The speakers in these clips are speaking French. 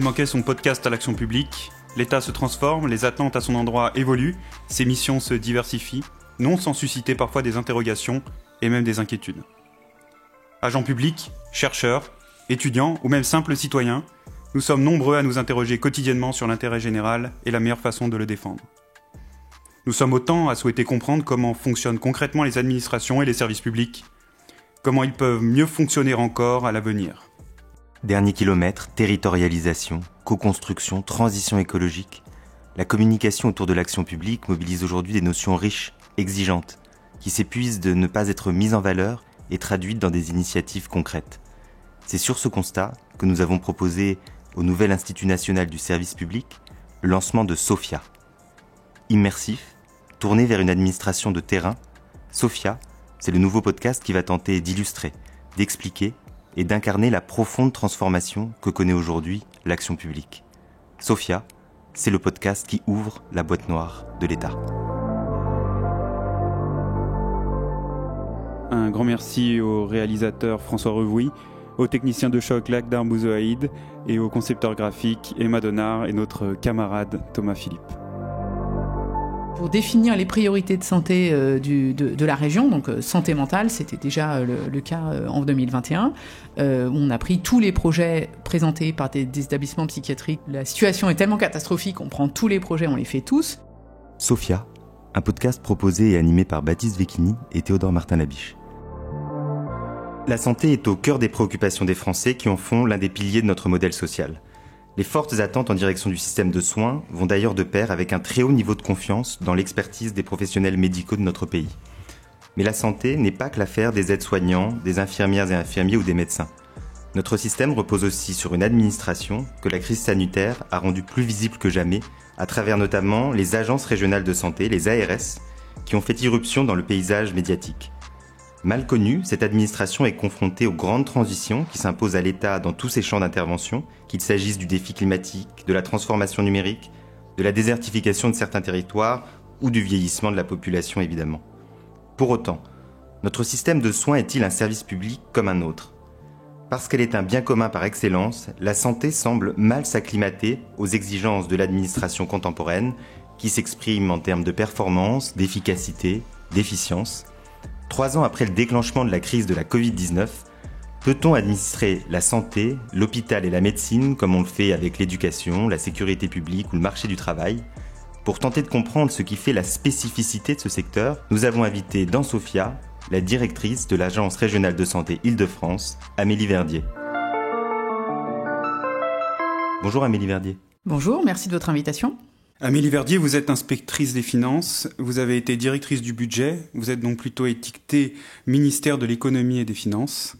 manquait son podcast à l'action publique. L'État se transforme, les attentes à son endroit évoluent, ses missions se diversifient, non sans susciter parfois des interrogations et même des inquiétudes. Agents publics, chercheurs, étudiants ou même simples citoyens, nous sommes nombreux à nous interroger quotidiennement sur l'intérêt général et la meilleure façon de le défendre. Nous sommes autant à souhaiter comprendre comment fonctionnent concrètement les administrations et les services publics, comment ils peuvent mieux fonctionner encore à l'avenir. Dernier kilomètre, territorialisation, co-construction, transition écologique. La communication autour de l'action publique mobilise aujourd'hui des notions riches, exigeantes, qui s'épuisent de ne pas être mises en valeur et traduites dans des initiatives concrètes. C'est sur ce constat que nous avons proposé au nouvel Institut national du service public le lancement de SOFIA. Immersif, tourné vers une administration de terrain, SOFIA, c'est le nouveau podcast qui va tenter d'illustrer, d'expliquer et d'incarner la profonde transformation que connaît aujourd'hui l'action publique. SOFIA, c'est le podcast qui ouvre la boîte noire de l'État. Un grand merci au réalisateur François Revouy, au technicien de choc Lakhdar Bouzoaïd et au concepteur graphique Emma Donard et notre camarade Thomas Philippe. Pour définir les priorités de santé de la région, donc santé mentale, c'était déjà le cas en 2021. On a pris tous les projets présentés par des établissements psychiatriques. La situation est tellement catastrophique, on prend tous les projets, on les fait tous. SOFIA, un podcast proposé et animé par Baptiste Vecchini et Théodore Martin-Labiche. La santé est au cœur des préoccupations des Français qui en font l'un des piliers de notre modèle social. Les fortes attentes en direction du système de soins vont d'ailleurs de pair avec un très haut niveau de confiance dans l'expertise des professionnels médicaux de notre pays. Mais la santé n'est pas que l'affaire des aides-soignants, des infirmières et infirmiers ou des médecins. Notre système repose aussi sur une administration que la crise sanitaire a rendue plus visible que jamais, à travers notamment les agences régionales de santé, les ARS, qui ont fait irruption dans le paysage médiatique. Mal connue, cette administration est confrontée aux grandes transitions qui s'imposent à l'État dans tous ses champs d'intervention, qu'il s'agisse du défi climatique, de la transformation numérique, de la désertification de certains territoires ou du vieillissement de la population évidemment. Pour autant, notre système de soins est-il un service public comme un autre ? Parce qu'elle est un bien commun par excellence, la santé semble mal s'acclimater aux exigences de l'administration contemporaine qui s'expriment en termes de performance, d'efficacité, d'efficience. 3 ans après le déclenchement de la crise de la Covid-19, peut-on administrer la santé, l'hôpital et la médecine comme on le fait avec l'éducation, la sécurité publique ou le marché du travail ? Pour tenter de comprendre ce qui fait la spécificité de ce secteur, nous avons invité dans SOFIA la directrice de l'Agence régionale de santé Île-de-France, Amélie Verdier. Bonjour Amélie Verdier. Bonjour, merci de votre invitation. Amélie Verdier, vous êtes inspectrice des finances, vous avez été directrice du budget, vous êtes donc plutôt étiquetée ministère de l'économie et des finances.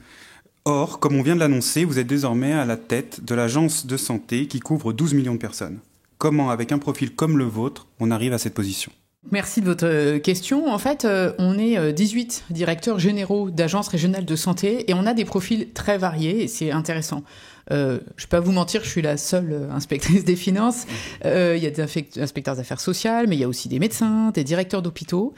Or, comme on vient de l'annoncer, vous êtes désormais à la tête de l'agence de santé qui couvre 12 millions de personnes. Comment, avec un profil comme le vôtre, on arrive à cette position ? Merci de votre question. En fait, on est 18 directeurs généraux d'agences régionales de santé et on a des profils très variés et c'est intéressant. Je ne vais pas vous mentir, je suis la seule inspectrice des finances. Il y a des inspecteurs d'affaires sociales, mais il y a aussi des médecins, des directeurs d'hôpitaux.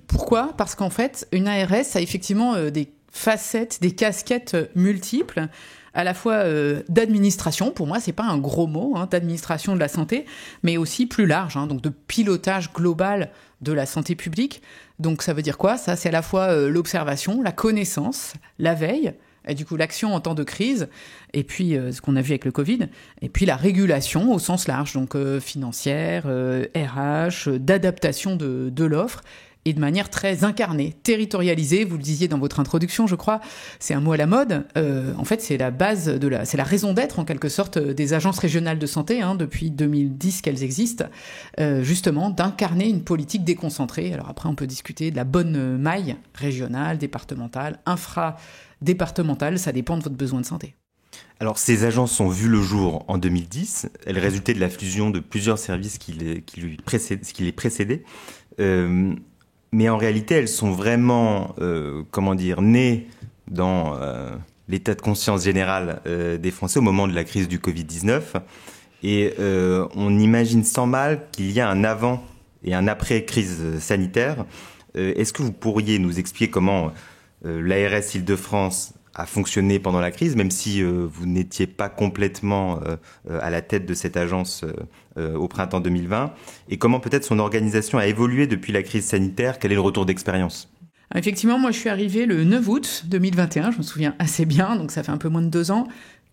Pourquoi ? Parce qu'en fait, une ARS a effectivement des facettes, des casquettes multiples, à la fois d'administration, pour moi c'est pas un gros mot, d'administration de la santé, mais aussi plus large, donc de pilotage global de la santé publique. Donc ça veut dire quoi ? Ça, c'est à la fois l'observation, la connaissance, la veille, et du coup l'action en temps de crise, et puis ce qu'on a vu avec le Covid, et puis la régulation au sens large, donc financière, RH, d'adaptation de l'offre, et de manière très incarnée, territorialisée. Vous le disiez dans votre introduction, je crois, c'est un mot à la mode. En fait, c'est la base c'est la raison d'être en quelque sorte des agences régionales de santé, depuis 2010 qu'elles existent, justement d'incarner une politique déconcentrée. Alors après, on peut discuter de la bonne maille régionale, départementale, infra-départementale, ça dépend de votre besoin de santé. Alors, ces agences ont vu le jour en 2010. Elles résultaient de la fusion de plusieurs services qui les précédaient. Mais en réalité, elles sont vraiment, nées dans l'état de conscience général des Français au moment de la crise du Covid-19. Et on imagine sans mal qu'il y a un avant et un après crise sanitaire. Est-ce que vous pourriez nous expliquer comment l'ARS Île-de-France a fonctionné pendant la crise, même si vous n'étiez pas complètement à la tête de cette agence au printemps 2020, et comment peut-être son organisation a évolué depuis la crise sanitaire? Quel est le retour d'expérience? Effectivement, moi je suis arrivée le 9 août 2021, je me souviens assez bien, donc ça fait un peu moins de 2 ans.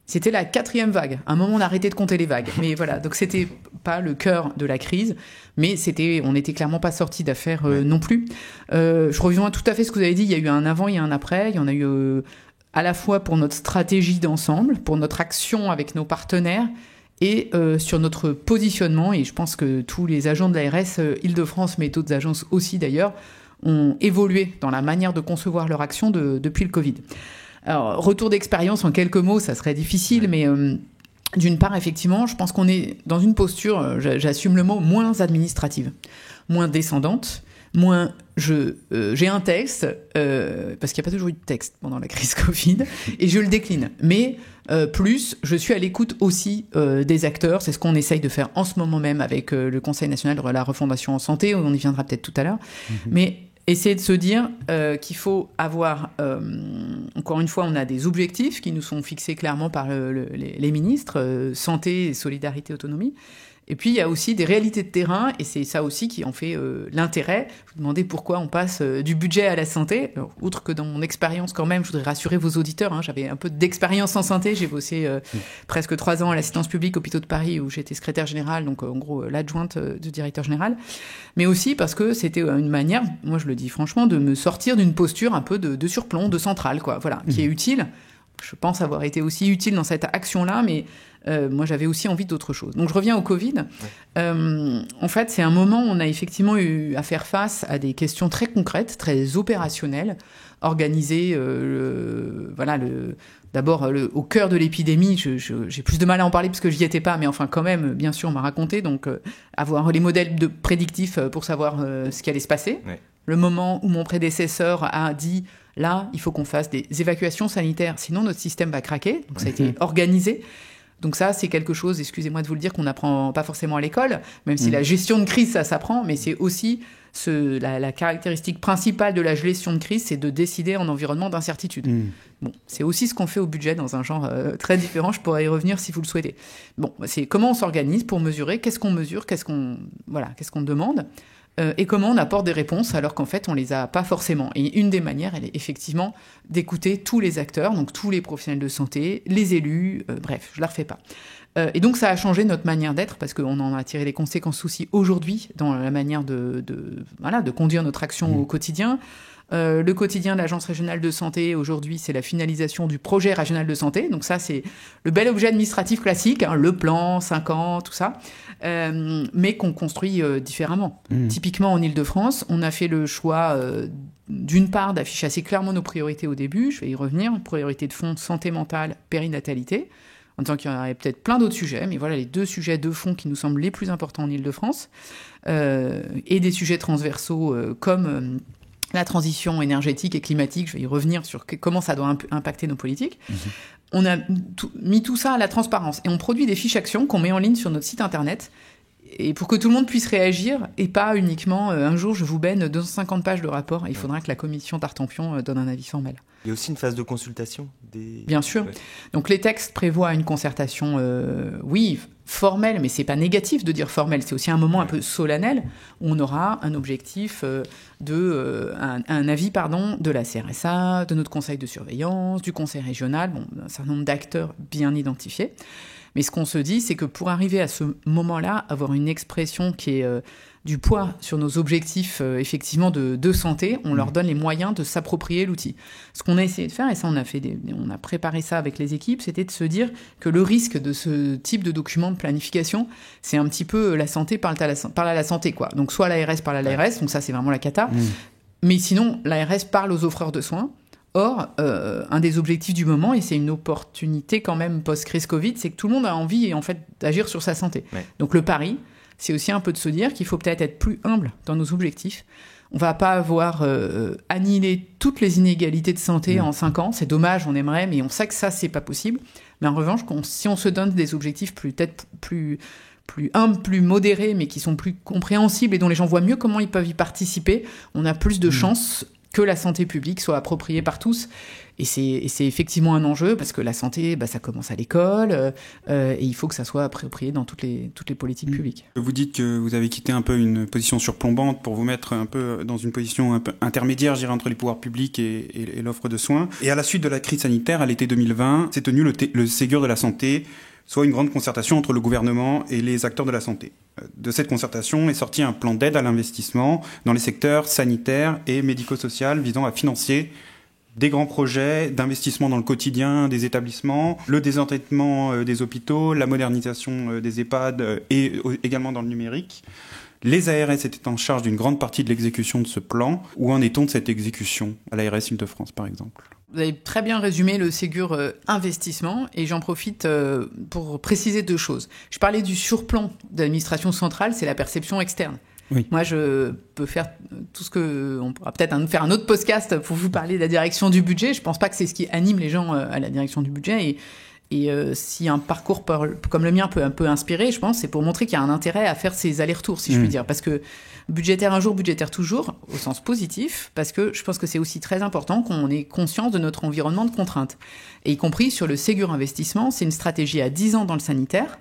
C'était la 4e vague. À un moment, on a arrêté de compter les vagues. Mais voilà, donc c'était pas le cœur de la crise, mais on n'était clairement pas sortis d'affaires non plus. Je reviens tout à fait ce que vous avez dit, il y a eu un avant, il y a un après. Il y en a eu à la fois pour notre stratégie d'ensemble, pour notre action avec nos partenaires, et sur notre positionnement. Et je pense que tous les agents de l'ARS Île-de-France, mais d'autres agences aussi d'ailleurs, ont évolué dans la manière de concevoir leur action depuis le Covid. Alors, retour d'expérience en quelques mots, ça serait difficile, mais d'une part, effectivement, je pense qu'on est dans une posture, j'assume le mot, moins administrative, moins descendante, moins j'ai un texte, parce qu'il n'y a pas toujours eu de texte pendant la crise Covid, et je le décline. Mais plus, je suis à l'écoute aussi des acteurs, c'est ce qu'on essaye de faire en ce moment même avec le Conseil national de la refondation en santé, on y viendra peut-être tout à l'heure, mais essayer de se dire qu'il faut avoir, encore une fois, on a des objectifs qui nous sont fixés clairement par les ministres, santé, solidarité, autonomie. Et puis, il y a aussi des réalités de terrain, et c'est ça aussi qui en fait l'intérêt. Je vous demandais pourquoi on passe du budget à la santé. Alors, outre que dans mon expérience, quand même, je voudrais rassurer vos auditeurs, hein, j'avais un peu d'expérience en santé. J'ai bossé presque 3 ans à l'Assistance publique Hôpitaux de Paris, où j'étais secrétaire générale, donc en gros l'adjointe du directeur général. Mais aussi parce que c'était une manière, moi je le dis franchement, de me sortir d'une posture un peu de surplomb, de centrale, quoi, voilà, qui est utile. Je pense avoir été aussi utile dans cette action-là, mais moi, j'avais aussi envie d'autre chose. Donc, je reviens au Covid. En fait, c'est un moment où on a effectivement eu à faire face à des questions très concrètes, très opérationnelles, organiser, d'abord, au cœur de l'épidémie. J'ai plus de mal à en parler parce que j'y étais pas, mais enfin, quand même, bien sûr, on m'a raconté. Donc, avoir les modèles prédictifs pour savoir ce qui allait se passer. Ouais. Le moment où mon prédécesseur a dit... Là, il faut qu'on fasse des évacuations sanitaires, sinon notre système va craquer. Donc ça a été organisé. Donc ça, c'est quelque chose, excusez-moi de vous le dire, qu'on n'apprend pas forcément à l'école, même si la gestion de crise, ça s'apprend, mais c'est aussi la caractéristique principale de la gestion de crise, c'est de décider en environnement d'incertitude. Bon, c'est aussi ce qu'on fait au budget dans un genre très différent, je pourrais y revenir si vous le souhaitez. Bon, c'est comment on s'organise pour mesurer, qu'est-ce qu'on mesure, qu'est-ce qu'on demande, et comment on apporte des réponses alors qu'en fait on les a pas forcément. Et une des manières, elle est effectivement d'écouter tous les acteurs, donc tous les professionnels de santé, les élus, bref, je la refais pas. Et donc ça a changé notre manière d'être parce qu'on en a tiré les conséquences aussi aujourd'hui dans la manière de conduire notre action au quotidien. Le quotidien de l'Agence régionale de santé, aujourd'hui, c'est la finalisation du projet régional de santé. Donc ça, c'est le bel objet administratif classique, hein, le plan, 5 ans, tout ça, mais qu'on construit différemment. Typiquement, en Île-de-France, on a fait le choix, d'une part, d'afficher assez clairement nos priorités au début. Je vais y revenir. Priorité de fond, santé mentale, périnatalité. En tant qu'il y aurait peut-être plein d'autres sujets, mais voilà les 2 sujets de fond qui nous semblent les plus importants en Île-de-France, et des sujets transversaux comme la transition énergétique et climatique. Je vais y revenir sur comment ça doit impacter nos politiques. On a mis tout ça à la transparence et on produit des fiches actions qu'on met en ligne sur notre site internet et pour que tout le monde puisse réagir et pas uniquement un jour je vous baigne 250 pages de rapport. Il faudra que la commission Tartampion donne un avis formel. Il y a aussi une phase de consultation Bien sûr. Ouais. Donc les textes prévoient une concertation, oui, formelle, mais c'est pas négatif de dire formelle. C'est aussi un moment un peu solennel où on aura un objectif un avis de la CRSA, de notre conseil de surveillance, du conseil régional, un certain nombre d'acteurs bien identifiés. Mais ce qu'on se dit, c'est que pour arriver à ce moment-là, avoir une expression qui est du poids sur nos objectifs effectivement de santé, on leur donne les moyens de s'approprier l'outil. Ce qu'on a essayé de faire, et ça on a préparé ça avec les équipes, c'était de se dire que le risque de ce type de document de planification, c'est un petit peu la santé parle à la santé, quoi. Donc soit l'ARS parle à l'ARS, donc ça c'est vraiment la cata, mais sinon l'ARS parle aux offreurs de soins. Or, un des objectifs du moment, et c'est une opportunité quand même post-crise Covid, c'est que tout le monde a envie en fait d'agir sur sa santé. Ouais. Donc le pari, c'est aussi un peu de se dire qu'il faut peut-être être plus humble dans nos objectifs. On va pas avoir annihilé toutes les inégalités de santé en 5 ans. C'est dommage, on aimerait, mais on sait que ça, c'est pas possible. Mais en revanche, si on se donne des objectifs peut-être plus humbles, plus modérés, mais qui sont plus compréhensibles et dont les gens voient mieux comment ils peuvent y participer, on a plus de chances que la santé publique soit appropriée par tous. Et c'est effectivement un enjeu, parce que la santé, ça commence à l'école, et il faut que ça soit approprié dans toutes les politiques publiques. Vous dites que vous avez quitté un peu une position surplombante pour vous mettre un peu dans une position un peu intermédiaire, je dirais, entre les pouvoirs publics et l'offre de soins. Et à la suite de la crise sanitaire, à l'été 2020, s'est tenu le Ségur de la santé, soit une grande concertation entre le gouvernement et les acteurs de la santé. De cette concertation est sorti un plan d'aide à l'investissement dans les secteurs sanitaires et médico-social visant à financer des grands projets d'investissement dans le quotidien des établissements, le désendettement des hôpitaux, la modernisation des EHPAD et également dans le numérique. Les ARS étaient en charge d'une grande partie de l'exécution de ce plan. Où en est-on de cette exécution à l'ARS Île-de-France, par exemple ? Vous avez très bien résumé le Ségur investissement, et j'en profite pour préciser 2 choses. Je parlais du surplomb de l'administration centrale, c'est la perception externe. Oui. Moi, je peux faire tout ce que... On pourra peut-être faire un autre podcast pour vous parler de la direction du budget. Je ne pense pas que c'est ce qui anime les gens à la direction du budget. Et si un parcours comme le mien peut un peu inspirer, je pense, c'est pour montrer qu'il y a un intérêt à faire ces allers-retours, si je puis dire. Parce que budgétaire un jour, budgétaire toujours, au sens positif, parce que je pense que c'est aussi très important qu'on ait conscience de notre environnement de contraintes. Et y compris sur le Ségur investissement, c'est une stratégie à 10 ans dans le sanitaire.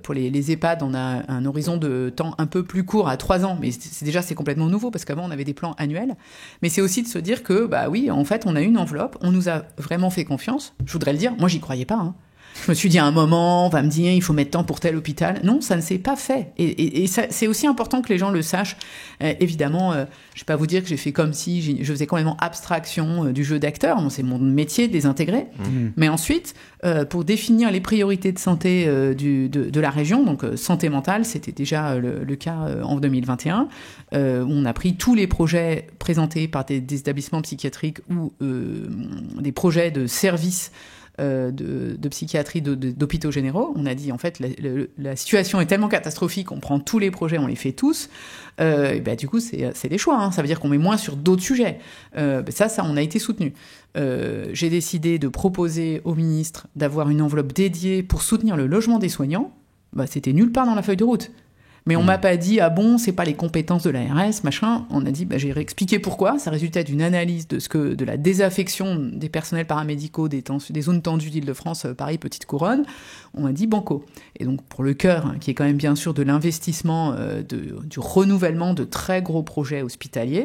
Pour les EHPAD, on a un horizon de temps un peu plus court à 3 ans, mais c'est complètement nouveau, parce qu'avant on avait des plans annuels. Mais c'est aussi de se dire que, oui, en fait, on a une enveloppe, on nous a vraiment fait confiance. Je voudrais le dire, moi j'y croyais pas, hein. Je me suis dit à un moment, on va me dire, il faut mettre tant pour tel hôpital. Non, ça ne s'est pas fait. Et ça, c'est aussi important que les gens le sachent. Évidemment, je ne vais pas vous dire que j'ai fait comme si je faisais complètement abstraction du jeu d'acteur. Bon, c'est mon métier de les intégrer. Mais ensuite, pour définir les priorités de santé de la région, donc santé mentale, c'était déjà le cas en 2021, où on a pris tous les projets présentés par des établissements psychiatriques ou des projets de services de psychiatrie d'hôpitaux généraux. On a dit, en fait, la situation est tellement catastrophique, on prend tous les projets, on les fait tous. Du coup, c'est des choix, hein. Ça veut dire qu'on met moins sur d'autres sujets. Ça, on a été soutenu. J'ai décidé de proposer au ministre d'avoir une enveloppe dédiée pour soutenir le logement des soignants. C'était nulle part dans la feuille de route. Mais on m'a pas dit, ah bon, c'est pas les compétences de l'ARS, machin. On a dit, j'ai expliqué pourquoi. Ça résultait d'une analyse de la désaffection des personnels paramédicaux des zones tendues d'Île-de-France, Paris, Petite Couronne. On a dit banco. Et donc, pour le cœur, hein, qui est quand même bien sûr de l'investissement, du renouvellement de très gros projets hospitaliers,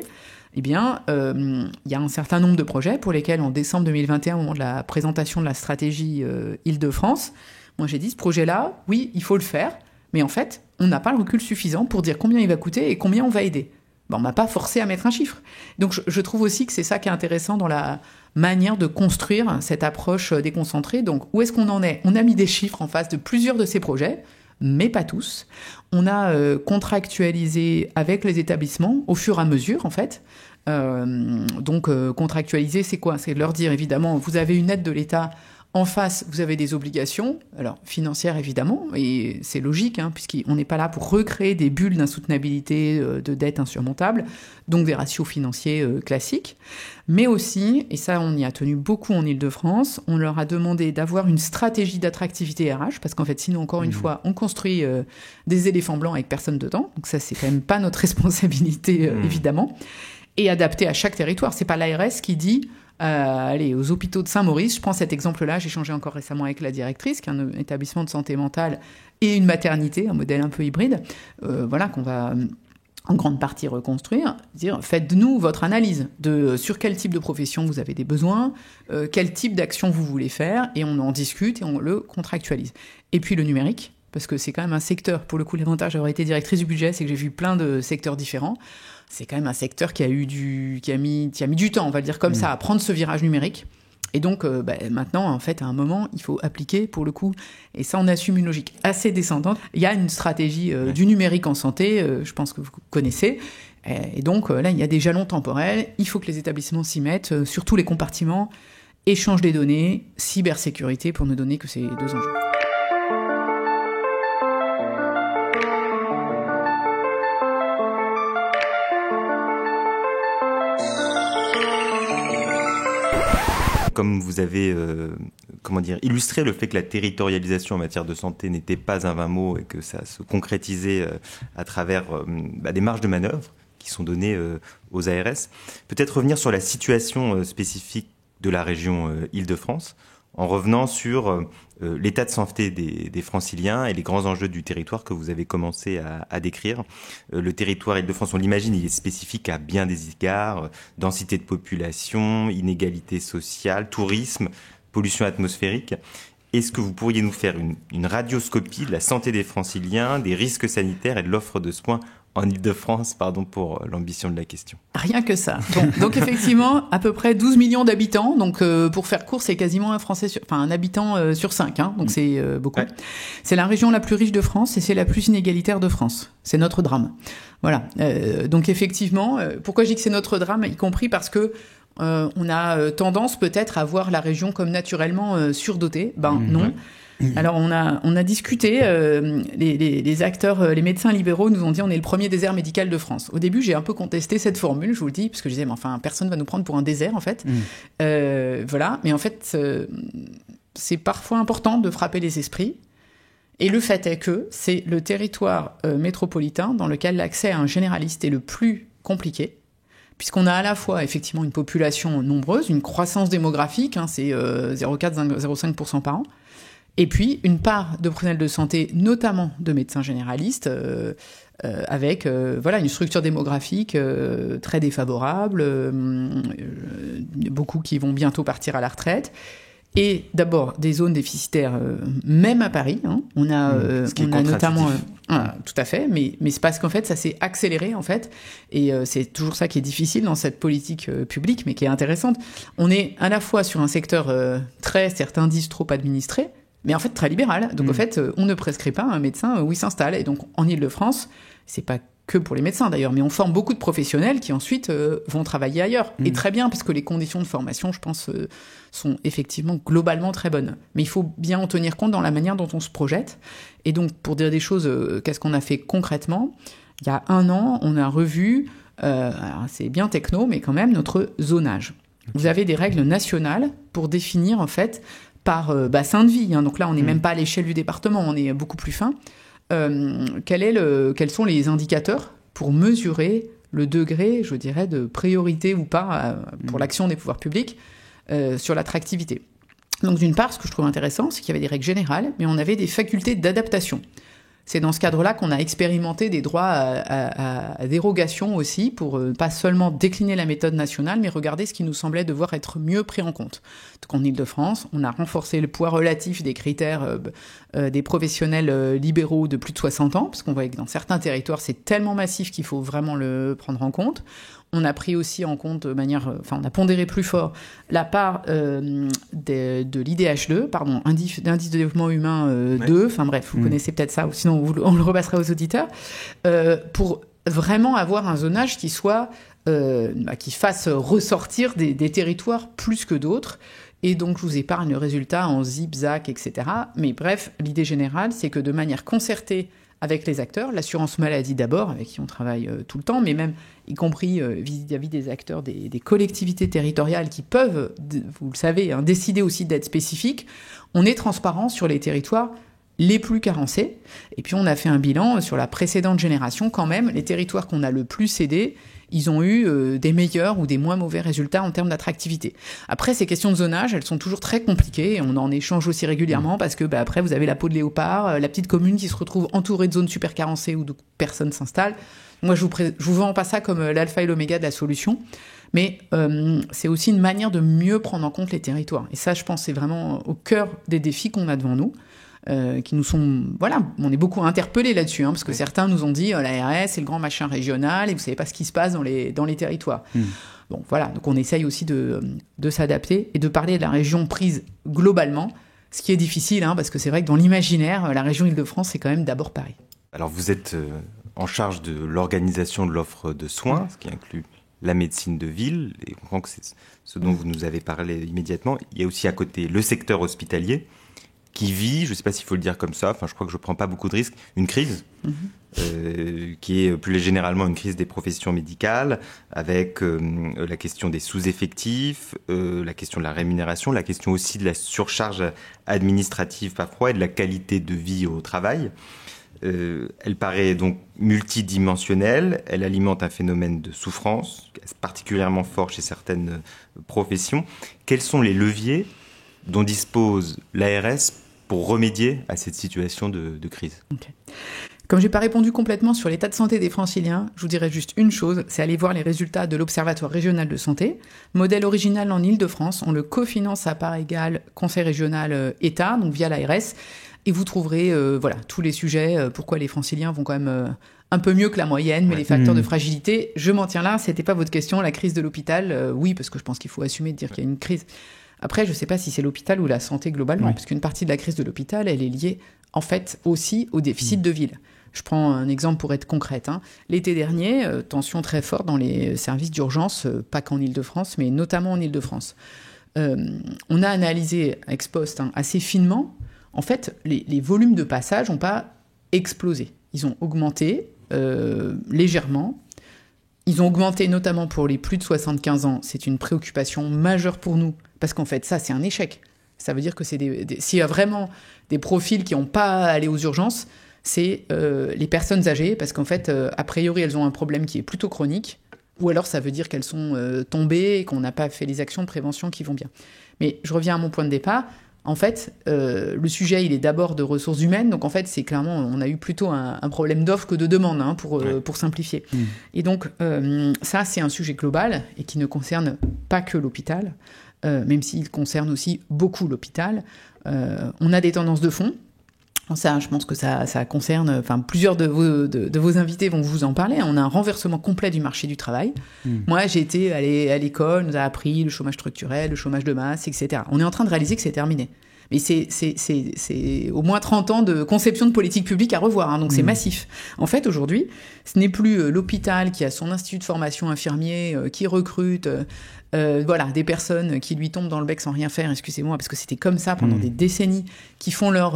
il y a un certain nombre de projets pour lesquels, en décembre 2021, au moment de la présentation de la stratégie Île-de-France, moi j'ai dit, ce projet-là, oui, il faut le faire. Mais en fait, on n'a pas le recul suffisant pour dire combien il va coûter et combien on va aider. On m'a pas forcé à mettre un chiffre. Donc je trouve aussi que c'est ça qui est intéressant dans la manière de construire cette approche déconcentrée. Donc où est-ce qu'on en est ? On a mis des chiffres en face de plusieurs de ces projets, mais pas tous. On a contractualisé avec les établissements au fur et à mesure, en fait. Contractualiser, c'est quoi ? C'est leur dire, évidemment, vous avez une aide de l'État. En face, vous avez des obligations, alors financières évidemment, et c'est logique, hein, puisqu'on n'est pas là pour recréer des bulles d'insoutenabilité, de dettes insurmontables, donc des ratios financiers classiques. Mais aussi, et ça on y a tenu beaucoup en Île-de-France, on leur a demandé d'avoir une stratégie d'attractivité RH, parce qu'en fait sinon, encore une fois, on construit des éléphants blancs avec personne dedans, donc ça c'est quand même pas notre responsabilité évidemment, et adapté à chaque territoire. C'est pas l'ARS qui dit... allez, aux hôpitaux de Saint-Maurice, je prends cet exemple-là, j'ai échangé encore récemment avec la directrice, qui est un établissement de santé mentale et une maternité, un modèle un peu hybride, qu'on va en grande partie reconstruire, dire faites-nous votre analyse de sur quel type de profession vous avez des besoins, quel type d'action vous voulez faire, et on en discute et on le contractualise. Et puis le numérique, parce que c'est quand même un secteur, pour le coup l'avantage d'avoir été directrice du budget, c'est que j'ai vu plein de secteurs différents. C'est quand même un secteur qui a mis du temps, on va le dire comme ça, à prendre ce virage numérique. Et donc, maintenant, en fait, à un moment, il faut appliquer, pour le coup, et ça, on assume une logique assez descendante. Il y a une stratégie du numérique en santé, je pense que vous connaissez. Et donc, là, il y a des jalons temporels. Il faut que les établissements s'y mettent sur tous les compartiments. Échange des données, cybersécurité, pour ne donner que ces 2 enjeux. Comme vous avez illustré le fait que la territorialisation en matière de santé n'était pas un vain mot et que ça se concrétisait à travers des marges de manœuvre qui qui sont données aux ARS. Peut-être revenir sur la situation spécifique de la région Île-de-France, en revenant sur l'état de santé des Franciliens et les grands enjeux du territoire que vous avez commencé à décrire. Le territoire Île-de-France, on l'imagine, il est spécifique à bien des égards, densité de population, inégalité sociale, tourisme, pollution atmosphérique. Est-ce que vous pourriez nous faire une radioscopie de la santé des Franciliens, des risques sanitaires et de l'offre de soins en Île-de-France, pardon pour l'ambition de la question. Rien que ça. Bon, donc effectivement, à peu près 12 millions d'habitants. Donc pour faire court, c'est quasiment un habitant sur 5. Hein, donc c'est beaucoup. Ouais. C'est la région la plus riche de France et c'est la plus inégalitaire de France. C'est notre drame. Voilà. Donc effectivement, pourquoi je dis que c'est notre drame, y compris parce que on a tendance peut-être à voir la région comme naturellement surdotée. Non. Alors on a discuté, les acteurs, les médecins libéraux nous ont dit on est le premier désert médical de France. Au début j'ai un peu contesté cette formule, je vous le dis, parce que je disais mais enfin personne va nous prendre pour un désert en fait. Voilà, mais en fait c'est parfois important de frapper les esprits. Et le fait est que c'est le territoire métropolitain dans lequel l'accès à un généraliste est le plus compliqué. Puisqu'on a à la fois effectivement une population nombreuse, une croissance démographique, c'est 0,4-0,5% par an, et puis une part de personnel de santé, notamment de médecins généralistes, avec une structure démographique très défavorable, beaucoup qui vont bientôt partir à la retraite. Et d'abord des zones déficitaires, même à Paris. Hein. On a notamment, tout à fait, mais c'est parce qu'en fait ça s'est accéléré en fait, et c'est toujours ça qui est difficile dans cette politique publique, mais qui est intéressante. On est à la fois sur un secteur certains disent trop administré, mais en fait très libéral. Donc en fait, on ne prescrit pas un médecin où il s'installe. Et donc en Île-de-France, c'est pas que pour les médecins d'ailleurs, mais on forme beaucoup de professionnels qui ensuite vont travailler ailleurs. Et très bien, parce que les conditions de formation, je pense, sont effectivement globalement très bonnes. Mais il faut bien en tenir compte dans la manière dont on se projette. Et donc, pour dire des choses, qu'est-ce qu'on a fait concrètement ? Il y a 1 an, on a revu, alors c'est bien techno, mais quand même, notre zonage. Okay. Vous avez des règles nationales pour définir, en fait, par bassin de vie. Hein. Donc là, on n'est même pas à l'échelle du département, on est beaucoup plus fin. Quels sont les indicateurs pour mesurer le degré, je dirais, de priorité ou pas pour l'action des pouvoirs publics sur l'attractivité. Donc d'une part, ce que je trouve intéressant, c'est qu'il y avait des règles générales, mais on avait des facultés d'adaptation. C'est dans ce cadre-là qu'on a expérimenté des droits à dérogation aussi, pour pas seulement décliner la méthode nationale, mais regarder ce qui nous semblait devoir être mieux pris en compte. Donc en Île-de-France, on a renforcé le poids relatif des critères des professionnels libéraux de plus de 60 ans, parce qu'on voit que dans certains territoires, c'est tellement massif qu'il faut vraiment le prendre en compte. On a pris aussi en compte on a pondéré plus fort la part de l'IDH2, indice de développement humain 2, enfin bref, vous connaissez peut-être ça, ou sinon on le repassera aux auditeurs, pour vraiment avoir un zonage qui soit, qui fasse ressortir des territoires plus que d'autres. Et donc, je vous épargne le résultat en zip, zac, etc. Mais bref, l'idée générale, c'est que de manière concertée avec les acteurs, l'assurance maladie d'abord, avec qui on travaille tout le temps, mais même y compris vis-à-vis des acteurs des collectivités territoriales qui peuvent, vous le savez, décider aussi d'être spécifiques, on est transparent sur les territoires les plus carencés. Et puis, on a fait un bilan sur la précédente génération quand même. Les territoires qu'on a le plus aidés, ils ont eu des meilleurs ou des moins mauvais résultats en termes d'attractivité. Après, ces questions de zonage, elles sont toujours très compliquées. On en échange aussi régulièrement parce que après, vous avez la peau de léopard, la petite commune qui se retrouve entourée de zones super carencées où personne s'installe. Moi, je vous vends pas ça comme l'alpha et l'oméga de la solution. Mais c'est aussi une manière de mieux prendre en compte les territoires. Et ça, je pense, c'est vraiment au cœur des défis qu'on a devant nous. Qui nous sont... Voilà, on est beaucoup interpellés là-dessus, parce que certains nous ont dit l'ARS, c'est le grand machin régional, et vous savez pas ce qui se passe dans les territoires. Bon, voilà, donc on essaye aussi de s'adapter et de parler de la région prise globalement, ce qui est difficile, parce que c'est vrai que dans l'imaginaire, la région Île-de-France, c'est quand même d'abord Paris. Alors vous êtes en charge de l'organisation de l'offre de soins, ce qui inclut la médecine de ville, et on comprend que c'est ce dont vous nous avez parlé immédiatement. Il y a aussi à côté le secteur hospitalier, qui vit, je ne sais pas s'il faut le dire comme ça, je crois que je ne prends pas beaucoup de risques, une crise, qui est plus généralement une crise des professions médicales, avec la question des sous-effectifs, la question de la rémunération, la question aussi de la surcharge administrative parfois et de la qualité de vie au travail. Elle paraît donc multidimensionnelle, elle alimente un phénomène de souffrance, particulièrement fort chez certaines professions. Quels sont les leviers dont dispose l'ARS pour remédier à cette situation de crise? Okay. Comme je n'ai pas répondu complètement sur l'état de santé des Franciliens, je vous dirais juste une chose, c'est aller voir les résultats de l'Observatoire régional de santé. Modèle original en Ile-de-France, on le cofinance à part égale Conseil régional État, donc via l'ARS, et vous trouverez tous les sujets, pourquoi les Franciliens vont quand même un peu mieux que la moyenne, mais les facteurs de fragilité, je m'en tiens là, c'était pas votre question, la crise de l'hôpital, oui, parce que je pense qu'il faut assumer de dire qu'il y a une crise. Après, je ne sais pas si c'est l'hôpital ou la santé globalement, parce qu'une partie de la crise de l'hôpital, elle est liée en fait aussi au déficit de ville. Je prends un exemple pour être concrète. L'été dernier, tension très forte dans les services d'urgence, pas qu'en Ile-de-France, mais notamment en Ile-de-France. On a analysé ex post assez finement. En fait, les volumes de passage n'ont pas explosé. Ils ont augmenté légèrement. Ils ont augmenté notamment pour les plus de 75 ans. C'est une préoccupation majeure pour nous, parce qu'en fait, ça, c'est un échec. Ça veut dire que s'il y a vraiment des profils qui n'ont pas à aller aux urgences, c'est les personnes âgées, parce qu'en fait, a priori, elles ont un problème qui est plutôt chronique, ou alors ça veut dire qu'elles sont tombées et qu'on n'a pas fait les actions de prévention qui vont bien. Mais je reviens à mon point de départ. En fait, le sujet, il est d'abord de ressources humaines. Donc, en fait, c'est clairement, on a eu plutôt un problème d'offre que de demande, pour simplifier. Et donc, ça, c'est un sujet global et qui ne concerne pas que l'hôpital, même s'il concerne aussi beaucoup l'hôpital. On a des tendances de fond. Ça, je pense que ça concerne... plusieurs de vos invités vont vous en parler. On a un renversement complet du marché du travail. Moi, j'ai été à l'école, on nous a appris le chômage structurel, le chômage de masse, etc. On est en train de réaliser que c'est terminé. Mais c'est au moins 30 ans de conception de politique publique à revoir, donc c'est massif. En fait, aujourd'hui, ce n'est plus l'hôpital qui a son institut de formation infirmier, qui recrute des personnes qui lui tombent dans le bec sans rien faire, excusez-moi, parce que c'était comme ça pendant des décennies, qui font leur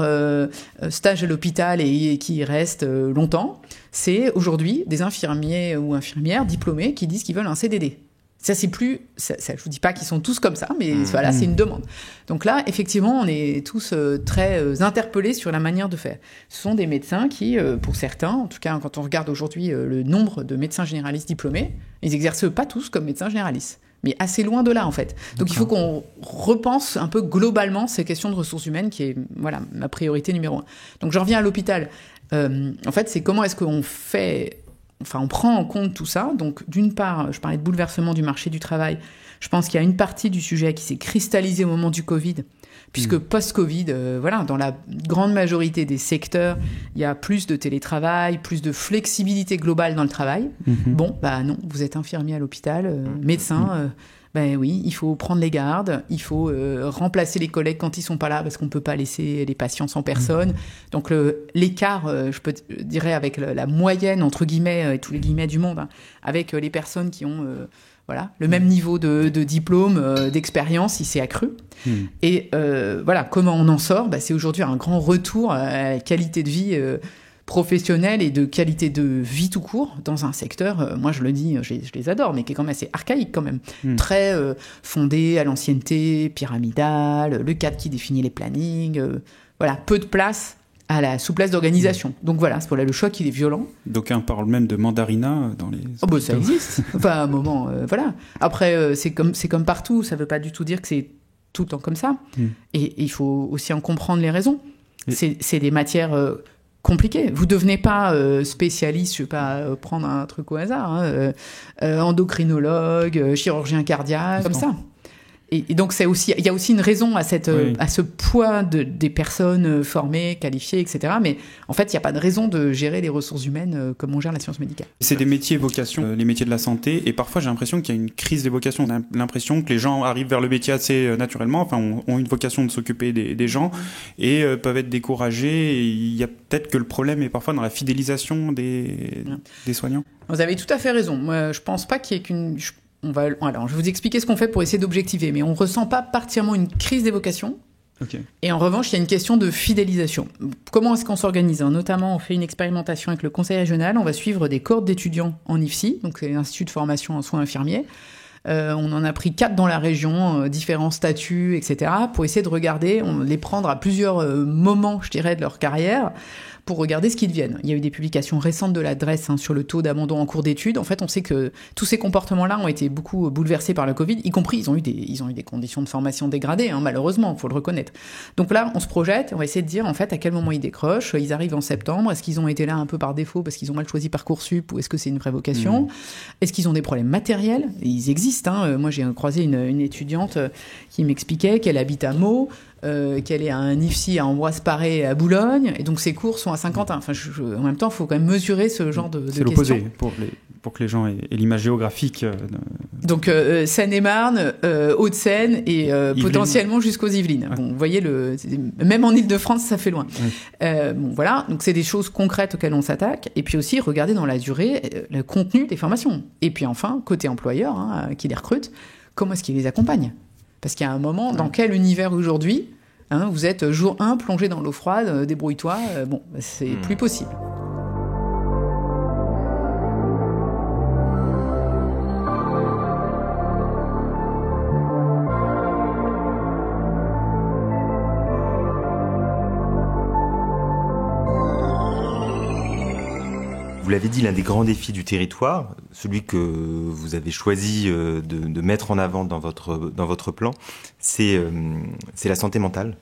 stage à l'hôpital et qui y restent longtemps. C'est aujourd'hui des infirmiers ou infirmières diplômés qui disent qu'ils veulent un CDD. Ça, c'est plus... Ça, je vous dis pas qu'ils sont tous comme ça, mais voilà, c'est une demande. Donc là, effectivement, on est tous très interpellés sur la manière de faire. Ce sont des médecins qui, pour certains, en tout cas, quand on regarde aujourd'hui le nombre de médecins généralistes diplômés, ils exercent pas tous comme médecins généralistes, mais assez loin de là, en fait. Donc il faut qu'on repense un peu globalement ces questions de ressources humaines, qui est, ma priorité numéro 1. Donc je reviens à l'hôpital. En fait, c'est comment est-ce qu'on fait... on prend en compte tout ça. Donc, d'une part, je parlais de bouleversement du marché du travail. Je pense qu'il y a une partie du sujet qui s'est cristallisée au moment du Covid, puisque post-Covid, dans la grande majorité des secteurs, il y a plus de télétravail, plus de flexibilité globale dans le travail. Non, vous êtes infirmier à l'hôpital, médecin... oui, il faut prendre les gardes, il faut remplacer les collègues quand ils sont pas là, parce qu'on peut pas laisser les patients sans personne. Donc l'écart, je dirais avec la moyenne entre guillemets et tous les guillemets du monde, avec les personnes qui ont le même niveau de diplôme, d'expérience, il s'est accru. Et comment on en sort, c'est aujourd'hui un grand retour à la qualité de vie professionnelle et de qualité de vie tout court dans un secteur, moi je le dis, je les adore, mais qui est quand même assez archaïque quand même, très fondé à l'ancienneté, pyramidale, le cadre qui définit les plannings, peu de place à la souplesse d'organisation. Donc le choc il est violent. D'aucuns parlent même de mandarinat dans les... ça existe. À un moment, Après, c'est comme partout, ça veut pas du tout dire que c'est tout le temps comme ça. Et il faut aussi en comprendre les raisons. C'est des matières... compliqué. Vous devenez pas spécialiste, je vais pas prendre un truc au hasard, endocrinologue, chirurgien cardiaque, comme ça. Et donc il y a aussi une raison à ce poids des personnes formées, qualifiées, etc. Mais en fait, il n'y a pas de raison de gérer les ressources humaines comme on gère la science médicale. C'est des métiers vocations, les métiers de la santé, et parfois j'ai l'impression qu'il y a une crise des vocations. On a l'impression que les gens arrivent vers le métier assez naturellement, ont une vocation de s'occuper des gens et peuvent être découragés. Et il y a peut-être que le problème est parfois dans la fidélisation des soignants. Vous avez tout à fait raison. Moi, je pense pas qu'il y ait qu'une... Alors, je vais vous expliquer ce qu'on fait pour essayer d'objectiver, mais on ne ressent pas particulièrement une crise des vocations. Et en revanche, il y a une question de fidélisation. Comment est-ce qu'on s'organise ? Notamment, on fait une expérimentation avec le Conseil régional. On va suivre des cohortes d'étudiants en IFSI, donc c'est l'Institut de formation en soins infirmiers. On en a pris 4 dans la région, différents statuts, etc., pour essayer de regarder, les prendre à plusieurs moments, je dirais, de leur carrière, pour regarder ce qu'ils deviennent. Il y a eu des publications récentes de l'adresse sur le taux d'abandon en cours d'études. En fait, on sait que tous ces comportements-là ont été beaucoup bouleversés par le Covid, y compris ils ont eu des conditions de formation dégradées, malheureusement, il faut le reconnaître. Donc là, on se projette, on va essayer de dire en fait à quel moment ils décrochent. Ils arrivent en septembre. Est-ce qu'ils ont été là un peu par défaut parce qu'ils ont mal choisi Parcoursup ou est-ce que c'est une vraie vocation ? Est-ce qu'ils ont des problèmes matériels ? Ils existent. Moi, j'ai croisé une étudiante qui m'expliquait qu'elle habite à Meaux, qu'elle est à un IFSI à Ambroise Paré à Boulogne, et donc ses cours sont à Saint-Quentin. Enfin, en même temps, il faut quand même mesurer ce genre de questions. C'est l'opposé, pour que les gens aient l'image géographique. Donc, Seine-et-Marne, Hauts-de-Seine et potentiellement jusqu'aux Yvelines. Ouais. Bon, vous voyez, même en Ile-de-France, ça fait loin. Ouais. Bon, voilà, donc c'est des choses concrètes auxquelles on s'attaque. Et puis aussi, regarder dans la durée le contenu des formations. Et puis enfin, côté employeur, qui les recrute, comment est-ce qu'il les accompagne ? Parce qu'il y a un moment, dans quel univers aujourd'hui, vous êtes jour 1 plongé dans l'eau froide, débrouille-toi, c'est plus possible. Vous l'avez dit, l'un des grands défis du territoire, celui que vous avez choisi de mettre en avant dans votre plan, c'est la santé mentale.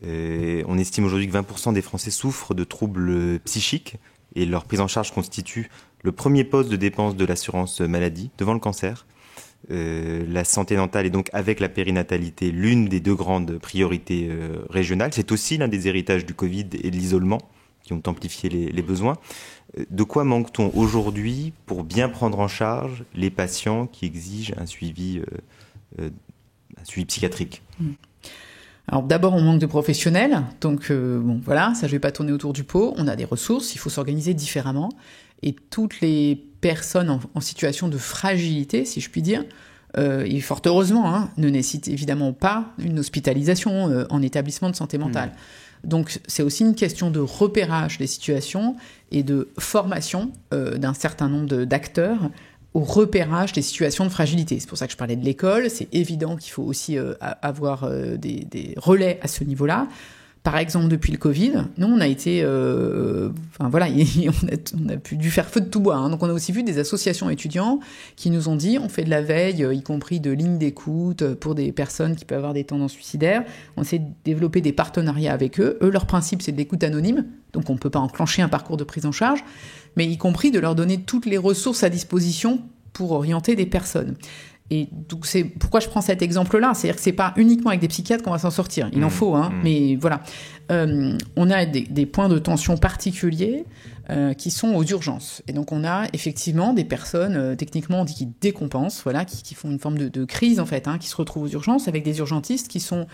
On estime aujourd'hui que 20% des Français souffrent de troubles psychiques et leur prise en charge constitue le premier poste de dépense de l'assurance maladie devant le cancer. La santé mentale est donc, avec la périnatalité, l'une des 2 grandes priorités régionales. C'est aussi l'un des héritages du Covid et de l'isolement qui ont amplifié les besoins. De quoi manque-t-on aujourd'hui pour bien prendre en charge les patients qui exigent un suivi psychiatrique ? Alors d'abord, on manque de professionnels, donc voilà, ça je vais pas tourner autour du pot. On a des ressources, il faut s'organiser différemment. Et toutes les personnes en situation de fragilité, si je puis dire, et fort heureusement, ne nécessitent évidemment pas une hospitalisation en établissement de santé mentale. Donc c'est aussi une question de repérage des situations et de formation d'un certain nombre d'acteurs au repérage des situations de fragilité. C'est pour ça que je parlais de l'école. C'est évident qu'il faut aussi avoir des relais à ce niveau-là. Par exemple, depuis le Covid, nous, on a été... on a dû faire feu de tout bois. Donc, on a aussi vu des associations étudiants qui nous ont dit, on fait de la veille, y compris de lignes d'écoute pour des personnes qui peuvent avoir des tendances suicidaires. On essaie de développer des partenariats avec eux. Eux, leur principe, c'est de l'écoute anonyme. Donc, on ne peut pas enclencher un parcours de prise en charge, mais y compris de leur donner toutes les ressources à disposition pour orienter des personnes. Et donc c'est pourquoi je prends cet exemple-là, c'est-à-dire que c'est pas uniquement avec des psychiatres qu'on va s'en sortir, il en faut, mais voilà. On a des points de tension particuliers qui sont aux urgences. Et donc on a effectivement des personnes, techniquement on dit qui décompensent, voilà, qui font une forme de crise en fait, qui se retrouvent aux urgences avec des urgentistes qui sont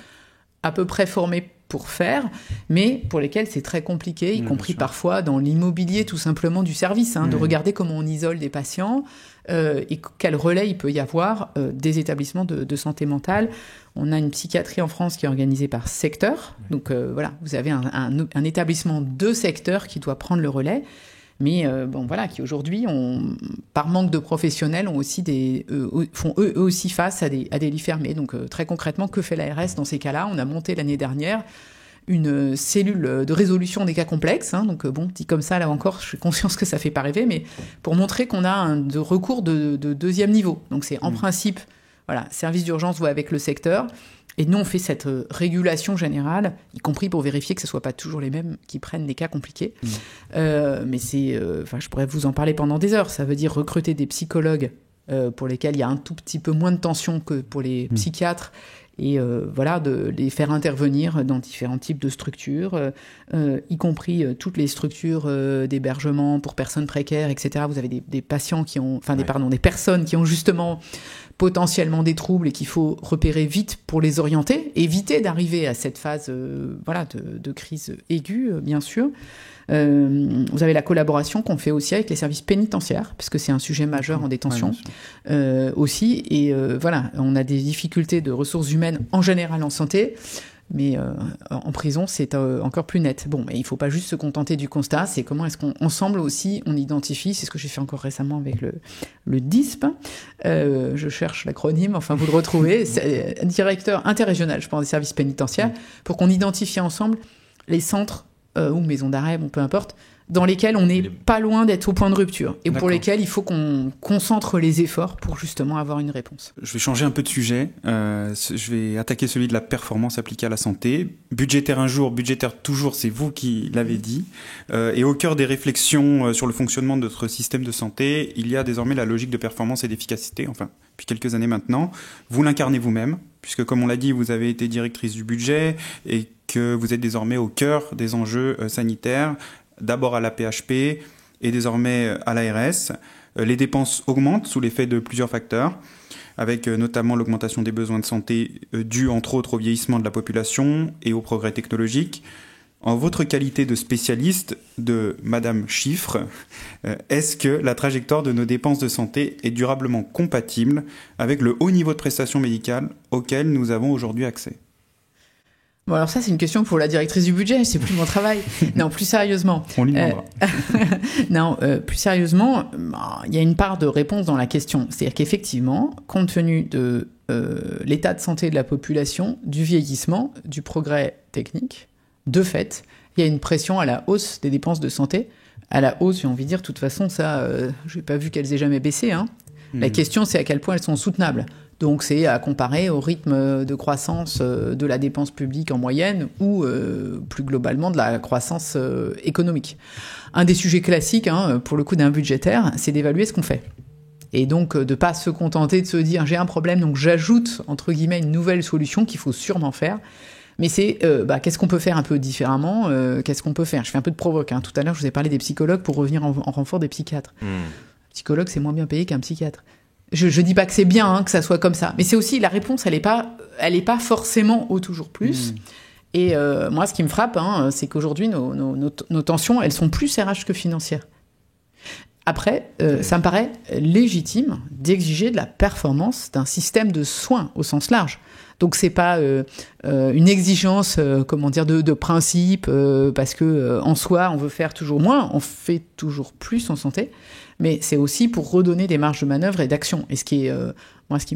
à peu près formés pour faire, mais pour lesquels c'est très compliqué, y compris parfois dans l'immobilier tout simplement du service, de regarder comment on isole des patients et quel relais il peut y avoir des établissements de santé mentale. On a une psychiatrie en France qui est organisée par secteur, donc voilà, vous avez un établissement de secteur qui doit prendre le relais, mais qui aujourd'hui, par manque de professionnels, font eux aussi face à des lits fermés. Donc très concrètement, que fait l'ARS dans ces cas-là ? On a monté l'année dernière une cellule de résolution des cas complexes. Donc dit comme ça, là encore, je suis consciente que ça fait pas rêver, mais pour montrer qu'on a de recours de 2e niveau. Donc c'est en principe, voilà, service d'urgence voit avec le secteur. Et nous, on fait cette régulation générale, y compris pour vérifier que ce ne soit pas toujours les mêmes qui prennent des cas compliqués. Mais je pourrais vous en parler pendant des heures. Ça veut dire recruter des psychologues pour lesquels il y a un tout petit peu moins de tension que pour les psychiatres. Et de les faire intervenir dans différents types de structures, y compris toutes les structures d'hébergement pour personnes précaires, etc. Vous avez des patients qui ont, des personnes qui ont justement potentiellement des troubles et qu'il faut repérer vite pour les orienter, éviter d'arriver à cette phase de crise aiguë, bien sûr. Vous avez la collaboration qu'on fait aussi avec les services pénitentiaires, parce que c'est un sujet majeur en détention aussi. Et on a des difficultés de ressources humaines en général en santé, mais en prison, c'est encore plus net. Bon, mais il ne faut pas juste se contenter du constat, c'est comment est-ce qu'ensemble aussi, on identifie, c'est ce que j'ai fait encore récemment avec le DISP, je cherche l'acronyme, enfin vous le retrouvez, c'est directeur interrégional, je pense, des services pénitentiaires, pour qu'on identifie ensemble les centres ou maison d'arrêt, bon, peu importe, dans lesquels on n'est pas loin d'être au point de rupture et pour lesquels il faut qu'on concentre les efforts pour justement avoir une réponse. Je vais changer un peu de sujet. Je vais attaquer celui de la performance appliquée à la santé. Budgétaire un jour, budgétaire toujours, c'est vous qui l'avez dit. Et au cœur des réflexions sur le fonctionnement de notre système de santé, il y a désormais la logique de performance et d'efficacité, enfin, depuis quelques années maintenant. Vous l'incarnez vous-même, puisque comme on l'a dit, vous avez été directrice du budget et que vous êtes désormais au cœur des enjeux sanitaires, d'abord à la PHP et désormais à l'ARS. Les dépenses augmentent sous l'effet de plusieurs facteurs, avec notamment l'augmentation des besoins de santé due entre autres au vieillissement de la population et au progrès technologique. En votre qualité de spécialiste, de Madame Chiffre, est-ce que la trajectoire de nos dépenses de santé est durablement compatible avec le haut niveau de prestations médicales auquel nous avons aujourd'hui accès ? Bon, alors ça, c'est une question pour la directrice du budget, c'est plus mon travail. Non, plus sérieusement. On lui demandera. Non, plus sérieusement, il y a une part de réponse dans la question. C'est-à-dire qu'effectivement, compte tenu de l'état de santé de la population, du vieillissement, du progrès technique, de fait, il y a une pression à la hausse des dépenses de santé. À la hausse, j'ai envie de dire, de toute façon, ça, je n'ai pas vu qu'elles aient jamais baissé. Hein. La question, c'est à quel point elles sont soutenables. Donc c'est à comparer au rythme de croissance de la dépense publique en moyenne ou plus globalement de la croissance économique. Un des sujets classiques, pour le coup d'un budgétaire, c'est d'évaluer ce qu'on fait. Et donc de ne pas se contenter de se dire j'ai un problème, donc j'ajoute entre guillemets une nouvelle solution qu'il faut sûrement faire. Mais c'est qu'est-ce qu'on peut faire un peu différemment, qu'est-ce qu'on peut faire. Je fais un peu de provoque. Tout à l'heure, je vous ai parlé des psychologues pour revenir en renfort des psychiatres. Un psychologue, c'est moins bien payé qu'un psychiatre. Je dis pas que c'est bien que ça soit comme ça, mais c'est aussi la réponse, elle est pas forcément au toujours plus. Et moi, ce qui me frappe, c'est qu'aujourd'hui nos tensions, elles sont plus RH que financières. Après, ça me paraît légitime d'exiger de la performance d'un système de soins au sens large. Donc c'est pas une exigence, de principe, parce que en soi on veut faire toujours moins, on fait toujours plus en santé, mais c'est aussi pour redonner des marges de manœuvre et d'action. Et ce qui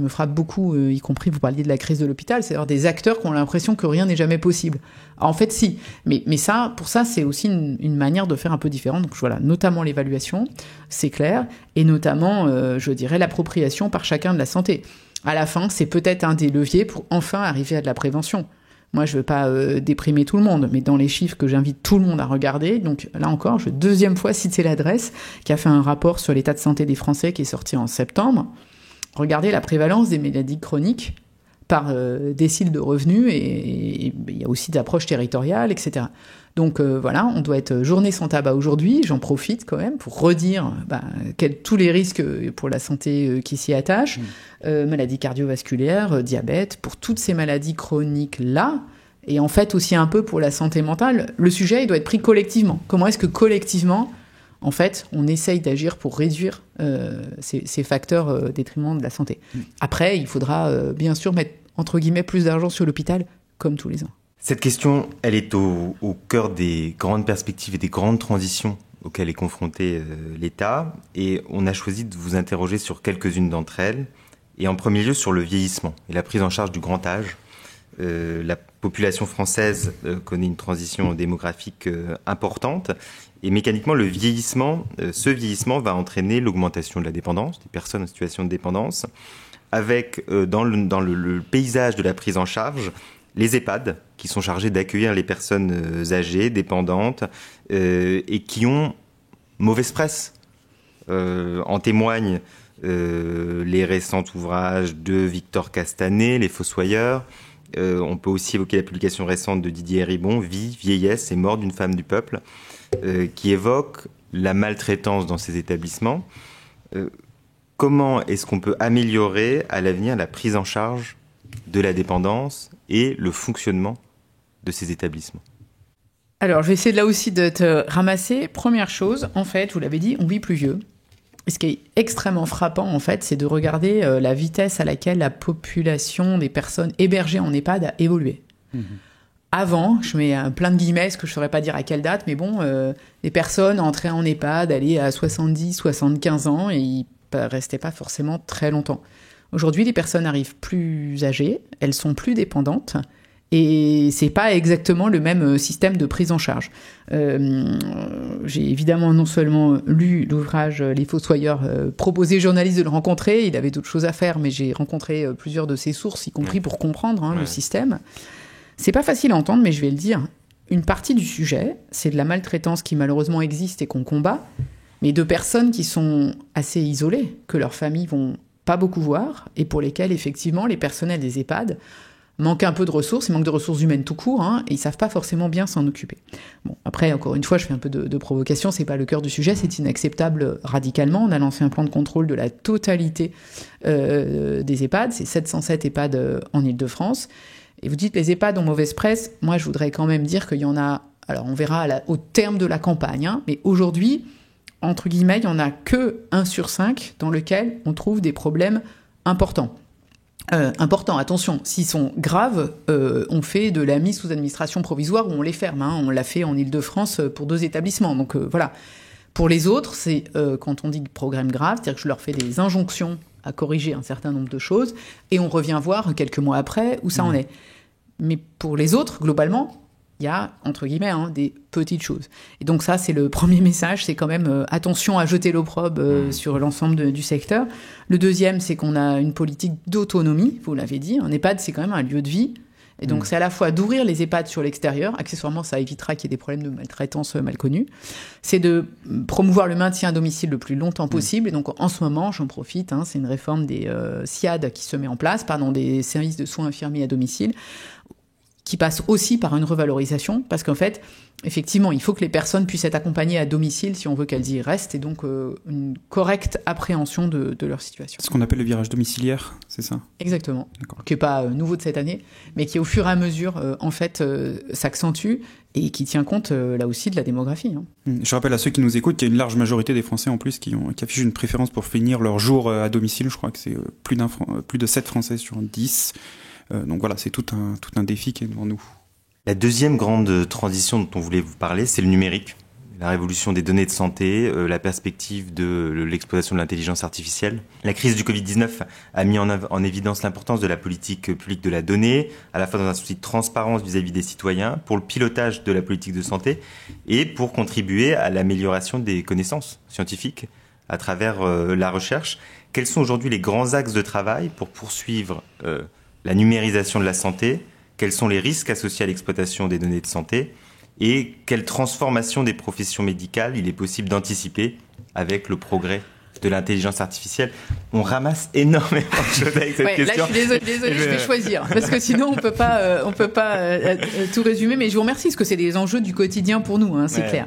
me frappe beaucoup, y compris vous parliez de la crise de l'hôpital, c'est d'avoir des acteurs qui ont l'impression que rien n'est jamais possible. Alors, en fait, si, mais ça, pour ça, c'est aussi une manière de faire un peu différente. Donc voilà, notamment l'évaluation, c'est clair, et notamment, je dirais, l'appropriation par chacun de la santé. À la fin, c'est peut-être un des leviers pour enfin arriver à de la prévention. Moi, je veux pas déprimer tout le monde, mais dans les chiffres que j'invite tout le monde à regarder, donc là encore, je vais deuxième fois citer l'adresse, qui a fait un rapport sur l'état de santé des Français qui est sorti en septembre. Regardez la prévalence des maladies chroniques par décile de revenus, et il y a aussi d'approches territoriales, etc. Donc voilà, on doit être journée sans tabac aujourd'hui. J'en profite quand même pour redire tous les risques pour la santé qui s'y attachent. Maladies cardiovasculaires, diabète, pour toutes ces maladies chroniques-là, et en fait aussi un peu pour la santé mentale. Le sujet, il doit être pris collectivement. Comment est-ce que collectivement, en fait, on essaye d'agir pour réduire ces facteurs au détriment de la santé. Après, il faudra bien sûr mettre, entre guillemets, plus d'argent sur l'hôpital, comme tous les ans. Cette question, elle est au cœur des grandes perspectives et des grandes transitions auxquelles est confronté l'État. Et on a choisi de vous interroger sur quelques-unes d'entre elles. Et en premier lieu, sur le vieillissement et la prise en charge du grand âge. La population française connaît une transition démographique importante. Et mécaniquement, ce vieillissement va entraîner l'augmentation de la dépendance, des personnes en situation de dépendance, avec dans le paysage de la prise en charge, les EHPAD, qui sont chargés d'accueillir les personnes âgées, dépendantes, et qui ont mauvaise presse. En témoignent les récents ouvrages de Victor Castanet, Les Fossoyeurs. On peut aussi évoquer la publication récente de Didier Ribon, Vie, vieillesse et mort d'une femme du peuple, qui évoque la maltraitance dans ces établissements. Comment est-ce qu'on peut améliorer à l'avenir la prise en charge de la dépendance et le fonctionnement de ces établissements? Alors, je vais essayer là aussi de te ramasser. Première chose, en fait, vous l'avez dit, on vit plus vieux. Et ce qui est extrêmement frappant, en fait, c'est de regarder la vitesse à laquelle la population des personnes hébergées en EHPAD a évolué. Avant, je mets plein de guillemets, ce que je ne saurais pas dire à quelle date, mais bon, les personnes entraient en EHPAD, allaient à 70, 75 ans, et ils ne restaient pas forcément très longtemps. Aujourd'hui, les personnes arrivent plus âgées, elles sont plus dépendantes, Et c'est pas exactement le même système de prise en charge. J'ai évidemment non seulement lu l'ouvrage Les Fossoyeurs, proposé aux journalistes de le rencontrer, il avait d'autres choses à faire, mais j'ai rencontré plusieurs de ses sources, y compris pour comprendre le système. C'est pas facile à entendre, mais je vais le dire. Une partie du sujet, c'est de la maltraitance qui malheureusement existe et qu'on combat, mais de personnes qui sont assez isolées, que leurs familles vont pas beaucoup voir, et pour lesquelles, effectivement, les personnels des EHPAD manquent un peu de ressources, ils manquent de ressources humaines tout court, et ils savent pas forcément bien s'en occuper. Bon, après, encore une fois, je fais un peu de provocation, c'est pas le cœur du sujet, c'est inacceptable radicalement. On a lancé un plan de contrôle de la totalité des EHPAD, c'est 707 EHPAD en Ile-de-France. Et vous dites les EHPAD ont mauvaise presse, moi je voudrais quand même dire qu'il y en a, alors on verra au terme de la campagne, mais aujourd'hui, entre guillemets, il n'y en a que 1 sur 5 dans lequel on trouve des problèmes importants. Attention, s'ils sont graves, on fait de la mise sous administration provisoire ou on les ferme. On l'a fait en Ile-de-France pour 2 établissements. Donc voilà. Pour les autres, c'est quand on dit problème grave, c'est-à-dire que je leur fais des injonctions à corriger un certain nombre de choses et on revient voir quelques mois après où ça en est. Mais pour les autres, globalement, il y a, entre guillemets, des petites choses. Et donc ça, c'est le premier message, c'est quand même attention à jeter l'opprobre sur l'ensemble du secteur. Le deuxième, c'est qu'on a une politique d'autonomie, vous l'avez dit. Un EHPAD, c'est quand même un lieu de vie. Et donc c'est à la fois d'ouvrir les EHPAD sur l'extérieur, accessoirement ça évitera qu'il y ait des problèmes de maltraitance mal connus, c'est de promouvoir le maintien à domicile le plus longtemps possible. Et donc en ce moment, j'en profite, c'est une réforme des SIAD qui se met en place, des services de soins infirmiers à domicile, qui passe aussi par une revalorisation, parce qu'en fait, effectivement, il faut que les personnes puissent être accompagnées à domicile si on veut qu'elles y restent, et donc une correcte appréhension de leur situation. C'est ce qu'on appelle le virage domiciliaire, c'est ça ? Exactement. D'accord. Qui n'est pas nouveau de cette année, mais qui au fur et à mesure, s'accentue, et qui tient compte, là aussi, de la démographie. Je rappelle à ceux qui nous écoutent qu'il y a une large majorité des Français, en plus, qui affichent une préférence pour finir leur jour à domicile. Je crois que c'est plus de 7 Français sur 10. Donc voilà, c'est tout un défi qui est devant nous. La deuxième grande transition dont on voulait vous parler, c'est le numérique. La révolution des données de santé, la perspective de l'exploitation de l'intelligence artificielle. La crise du Covid-19 a mis en évidence l'importance de la politique publique de la donnée, à la fois dans un souci de transparence vis-à-vis des citoyens, pour le pilotage de la politique de santé et pour contribuer à l'amélioration des connaissances scientifiques à travers la recherche. Quels sont aujourd'hui les grands axes de travail pour poursuivre la numérisation de la santé? Quels sont les risques associés à l'exploitation des données de santé? Et quelle transformation des professions médicales il est possible d'anticiper avec le progrès de l'intelligence artificielle? On ramasse énormément de choses avec cette question. Là, je suis désolée, je vais choisir, parce que sinon on peut pas tout résumer. Mais je vous remercie, parce que c'est des enjeux du quotidien pour nous, c'est clair.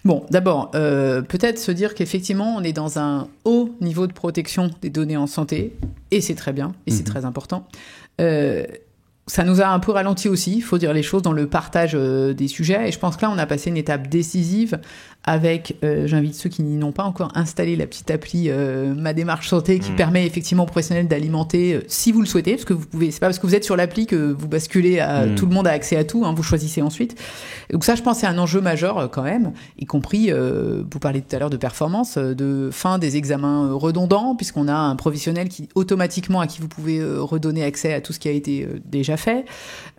Bon, d'abord, peut-être se dire qu'effectivement, on est dans un haut niveau de protection des données en santé, et c'est très bien, et c'est très important. Ça nous a un peu ralenti aussi, il faut dire les choses, dans le partage des sujets. Et je pense que là, on a passé une étape décisive avec, j'invite ceux qui n'ont pas encore installé la petite appli Ma Démarche Santé, qui permet effectivement aux professionnels d'alimenter, si vous le souhaitez, parce que vous pouvez, c'est pas parce que vous êtes sur l'appli que vous basculez à tout le monde a accès à tout, vous choisissez ensuite. Donc ça, je pense, c'est un enjeu majeur quand même, y compris, vous parliez tout à l'heure de performance, de fin des examens redondants, puisqu'on a un professionnel qui automatiquement à qui vous pouvez redonner accès à tout ce qui a été déjà fait.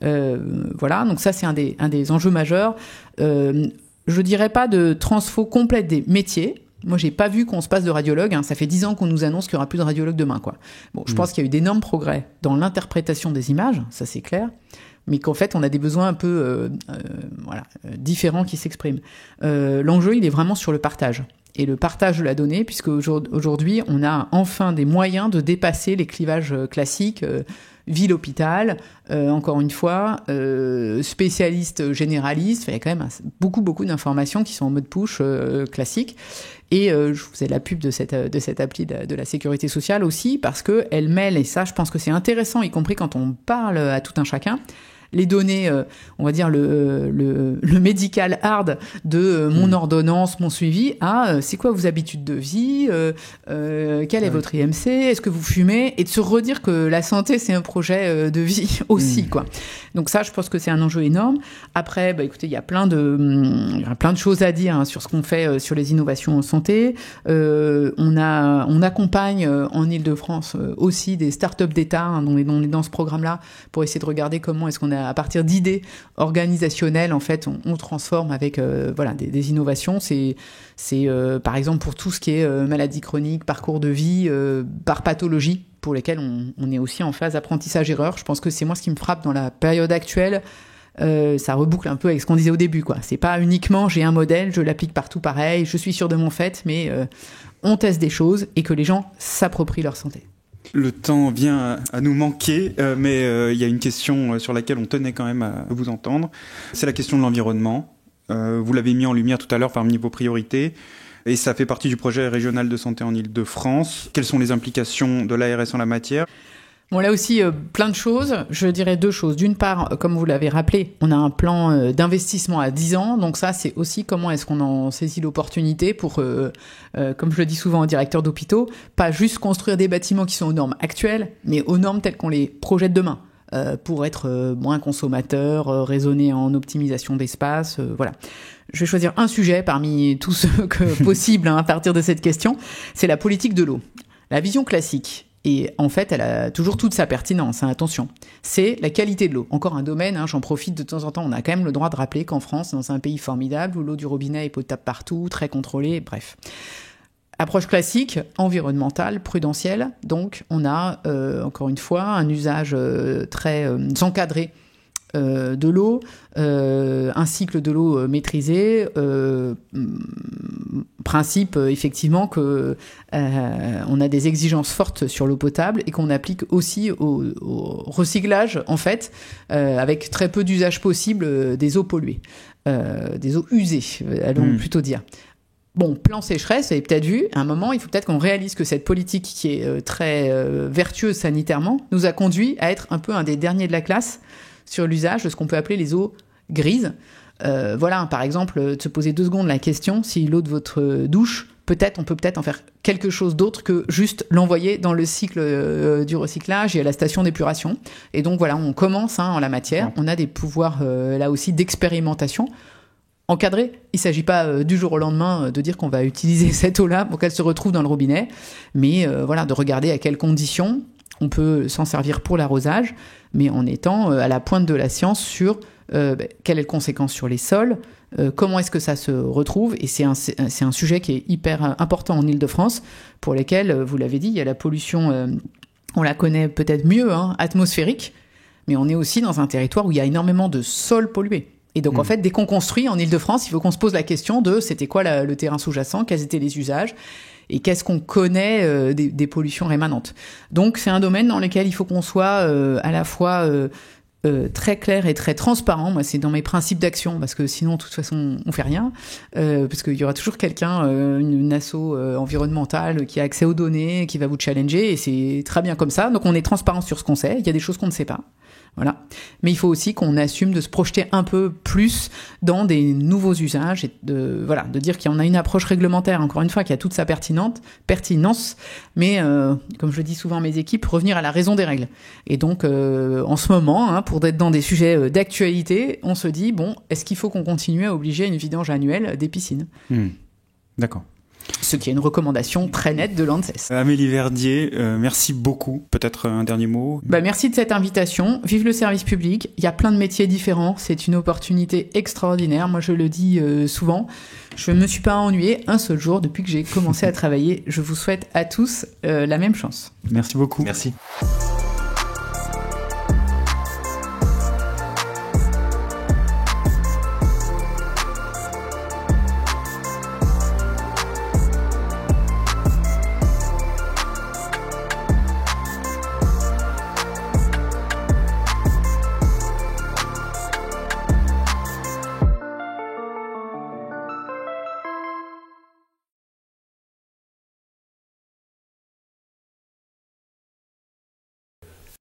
Voilà, donc ça, c'est un des enjeux majeurs. Je dirais pas de transfo complète des métiers. Moi, j'ai pas vu qu'on se passe de radiologue. Ça fait 10 ans qu'on nous annonce qu'il y aura plus de radiologue demain, quoi. Bon, je pense qu'il y a eu d'énormes progrès dans l'interprétation des images, ça c'est clair, mais qu'en fait, on a des besoins un peu différents qui s'expriment. L'enjeu, il est vraiment sur le partage. Et le partage de la donnée, puisque aujourd'hui, on a enfin des moyens de dépasser les clivages classiques, ville-hôpital, encore une fois, spécialiste généraliste. Il y a quand même beaucoup d'informations qui sont en mode push classique. Et je vous faisais la pub de cette appli de la sécurité sociale aussi, parce qu'elle mêle, et ça, je pense que c'est intéressant, y compris quand on parle à tout un chacun, les données, on va dire le médical hard de mon ordonnance, mon suivi, à c'est quoi vos habitudes de vie, quel est votre IMC, est-ce que vous fumez, et de se redire que la santé c'est un projet de vie aussi, quoi. Donc ça, je pense que c'est un enjeu énorme. Après, écoutez, il y a plein de choses à dire sur ce qu'on fait sur les innovations en santé. On accompagne en Ile-de-France aussi des startups d'État, on est dans ce programme-là pour essayer de regarder comment est-ce qu'on a à partir d'idées organisationnelles, en fait, on transforme avec des innovations. C'est par exemple pour tout ce qui est maladie chronique, parcours de vie, par pathologie, pour lesquelles on est aussi en phase apprentissage-erreur. Je pense que c'est moi ce qui me frappe dans la période actuelle. Ça reboucle un peu avec ce qu'on disait au début, quoi. C'est pas uniquement j'ai un modèle, je l'applique partout pareil, je suis sûr de mon fait, mais on teste des choses et que les gens s'approprient leur santé. Le temps vient à nous manquer, mais il y a une question sur laquelle on tenait quand même à vous entendre. C'est la question de l'environnement. Vous l'avez mis en lumière tout à l'heure parmi vos priorités. Et ça fait partie du projet régional de santé en Île-de-France. Quelles sont les implications de l'ARS en la matière ? Bon, là aussi, plein de choses. Je dirais 2 choses. D'une part, comme vous l'avez rappelé, on a un plan d'investissement à 10 ans. Donc ça, c'est aussi comment est-ce qu'on en saisit l'opportunité pour, comme je le dis souvent aux directeurs d'hôpitaux, pas juste construire des bâtiments qui sont aux normes actuelles, mais aux normes telles qu'on les projette demain, pour être moins consommateurs, raisonner en optimisation d'espace, voilà. Je vais choisir un sujet parmi tous ceux que possible à partir de cette question. C'est la politique de l'eau. La vision classique. Et en fait, elle a toujours toute sa pertinence, hein, attention. C'est la qualité de l'eau. Encore un domaine, j'en profite de temps en temps, on a quand même le droit de rappeler qu'en France, dans un pays formidable, où l'eau du robinet est potable partout, très contrôlée, bref. Approche classique, environnementale, prudentielle. Donc, on a, encore une fois, un usage très encadré de l'eau, un cycle de l'eau maîtrisé, principe effectivement que on a des exigences fortes sur l'eau potable et qu'on applique aussi au recyclage en fait, avec très peu d'usage possible des eaux polluées, des eaux usées, allons plutôt dire. Bon, plan sécheresse, vous avez peut-être vu, à un moment, il faut peut-être qu'on réalise que cette politique qui est très vertueuse sanitairement nous a conduit à être un peu un des derniers de la classe sur l'usage de ce qu'on peut appeler les eaux grises. Voilà, par exemple, de se poser 2 secondes la question, si l'eau de votre douche, on peut peut-être en faire quelque chose d'autre que juste l'envoyer dans le cycle du recyclage et à la station d'épuration. Et donc voilà, on commence en la matière, on a des pouvoirs là aussi d'expérimentation encadrés. Il ne s'agit pas du jour au lendemain de dire qu'on va utiliser cette eau-là pour qu'elle se retrouve dans le robinet, mais voilà, de regarder à quelles conditions on peut s'en servir pour l'arrosage, mais en étant à la pointe de la science sur quelle est la conséquence sur les sols, comment est-ce que ça se retrouve, et c'est un sujet qui est hyper important en Île-de-France, pour lesquels, vous l'avez dit, il y a la pollution, on la connaît peut-être mieux, atmosphérique, mais on est aussi dans un territoire où il y a énormément de sols pollués. Et donc, en fait, dès qu'on construit en Île-de-France, il faut qu'on se pose la question de c'était quoi le terrain sous-jacent, quels étaient les usages, et qu'est-ce qu'on connaît des pollutions rémanentes. Donc, c'est un domaine dans lequel il faut qu'on soit à la fois très clair et très transparent. Moi, c'est dans mes principes d'action, parce que sinon, de toute façon, on fait rien, parce qu'il y aura toujours quelqu'un, une asso environnementale qui a accès aux données, qui va vous challenger, et c'est très bien comme ça. Donc, on est transparent sur ce qu'on sait. Il y a des choses qu'on ne sait pas. Voilà. Mais il faut aussi qu'on assume de se projeter un peu plus dans des nouveaux usages et de dire qu'il y en a une approche réglementaire, encore une fois, qui a toute sa pertinence, mais comme je le dis souvent à mes équipes, revenir à la raison des règles. Et donc, en ce moment, pour être dans des sujets d'actualité, on se dit, bon, est-ce qu'il faut qu'on continue à obliger une vidange annuelle des piscines ? D'accord. Ce qui est une recommandation très nette de l'ANSES. Amélie Verdier, merci beaucoup. Peut-être un dernier mot. Merci de cette invitation. Vive le service public. Il y a plein de métiers différents. C'est une opportunité extraordinaire. Moi, je le dis souvent. Je ne me suis pas ennuyée un seul jour depuis que j'ai commencé à travailler. Je vous souhaite à tous la même chance. Merci beaucoup. Merci.